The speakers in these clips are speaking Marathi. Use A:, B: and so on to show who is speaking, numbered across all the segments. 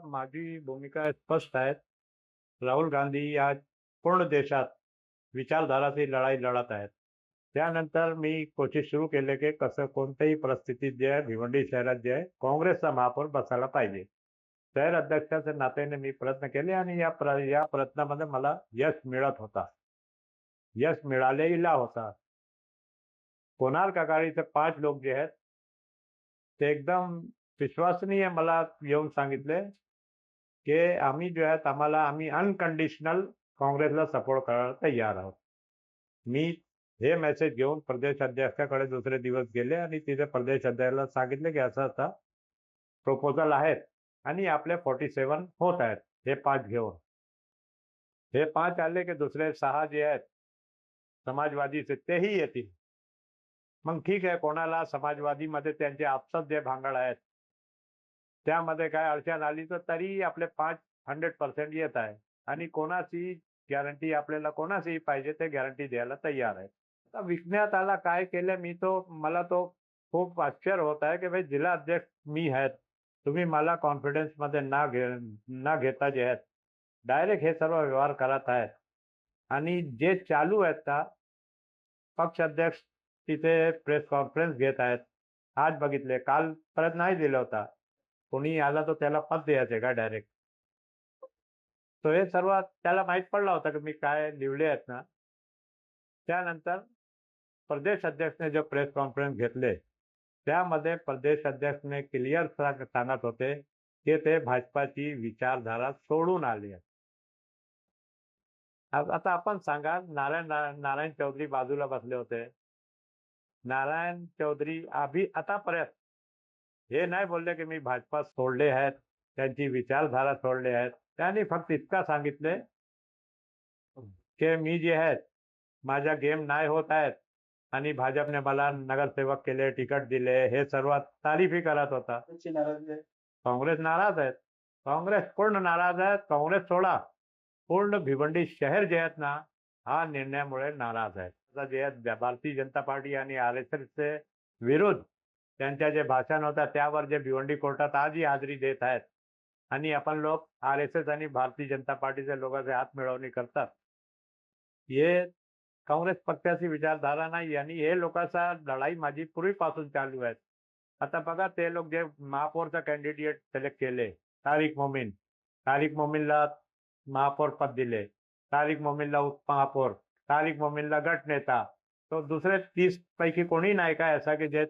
A: माझी भूमिका स्पष्ट आहे. राहुल गांधी आज पूर्ण देशात विचारधाराची लढाई लढत आहेत. त्यानंतर मी कोशिश सुरू केली की कसं कोणत्याही परिस्थितीत जे आहे भिवंडी शहरात जे आहे काँग्रेसचा महापौर बसायला पाहिजे. शहर अध्यक्षाच्या नात्याने मी प्रयत्न केले आणि या प्रयत्नामध्ये मला यश मिळत होता. यश मिळालेला होता. कोणार्क आघाडीचे 5 लोक जे आहेत ते एकदम विश्वसनीय मला येऊन सांगितले की आम्ही जे आहेत आम्ही अनकंडिशनल काँग्रेसला सपोर्ट करायला तयार आहोत. मी हे मेसेज घेऊन प्रदेश अध्यक्षाकडे दुसरे दिवस गेले आणि तिथे प्रदेश अध्यक्षाला सांगितले की असं प्रपोजल आहेत आणि आपले 47 होत आहेत हे 5 घेऊन. हे 5 आले की दुसरे 6 जे आहेत समाजवादीचे तेही येतील. मग ठीक आहे, कोणाला समाजवादीमध्ये त्यांचे आपसात जे भांगड आहेत त्यामध्ये काय अडचण आली तर तरी आपले 100% येत आहे आणि कोणाची गॅरंटी आपल्याला कोणाचीही पाहिजे ते गॅरंटी द्यायला तयार आहे. आता विकण्यात आला काय केलं मला तो खूप आश्चर्य होत आहे की भाई जिल्हा अध्यक्ष मी आहेत, तुम्ही मला कॉन्फिडन्समध्ये न घेता जे आहेत डायरेक्ट हे सर्व व्यवहार करत आहेत आणि जे चालू आहेत का पक्ष अध्यक्ष तिथे प्रेस कॉन्फरन्स घेत आहेत. आज बघितले, काल परत नाही दिला होता. कोणी आला तर त्याला पद द्यायचे का डायरेक्ट. तो हे सर्व त्याला माहीत पडला होता की मी काय लिहिले आहेत ना. त्यानंतर प्रदेश अध्यक्षने जो प्रेस कॉन्फरन्स घेतले त्यामध्ये प्रदेश अध्यक्षने क्लिअर सांगत होते की ते भाजपाची विचारधारा सोडून आले आहेत. आता आपण सांगा, नारायण चौधरी बाजूला बसले होते. नारायण चौधरी आतापर्यंत हे नाही बोलले की मी भाजपा सोडले आहेत, त्यांची विचारधारा सोडले आहेत. त्यांनी फक्त इतका सांगितले की मी जे आहेत माझ्या गेम नाही होत आहेत आणि भाजपने मला नगरसेवक केले, तिकीट दिले, हे सर्व तारीफी करत होता. काँग्रेस नाराज आहेत. काँग्रेस पूर्ण नाराज आहेत. काँग्रेस सोडा, पूर्ण भिवंडी शहर जे आहेत ना हा निर्णयामुळे नाराज आहेत. आता जे आहेत भारतीय जनता पार्टी आणि RSSचे विरुद्ध त्यांच्या जे भाषण होतं त्यावर जे भिवंडी कोर्टात आजही हाजरी देत आहेत आणि आपण लोक RSS आणि भारतीय जनता पार्टीच्या लोकांचे हात मिळवणी करतात. हे काँग्रेस पक्षाची विचारधारा नाही आणि हे लोकांचा लढाई माझी पूर्वीपासून चालू आहे. आता बघा, ते लोक जे महापौरचा कॅन्डिडेट सिलेक्ट केले, तारिक मोमीनला महापौर पद दिले, तारिक मोमीनला उपमहापौर, तारिक मोमीनला गटनेता. तो दुसरे 30 पैकी कोणी नाही काय असा की जे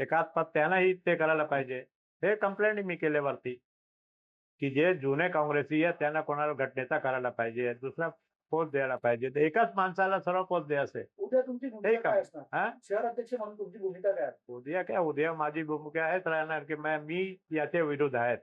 A: एकाच पद त्यांनाही ते करायला पाहिजे. हे कंप्लेंट मी केले वरती की जे जुने काँग्रेसी आहेत त्यांना कोणाला गटनेता करायला पाहिजे, दुसरा पोस्ट द्यायला पाहिजे. तर एकाच माणसाला सर्व पोस्ट द्यायचे.
B: उद्या तुमची भूमिका काय असणार? शहर अध्यक्ष म्हणून तुमची भूमिका काय?
A: उद्या माझी भूमिका हेच राहणार की मी याच्या विरुद्ध आहेत.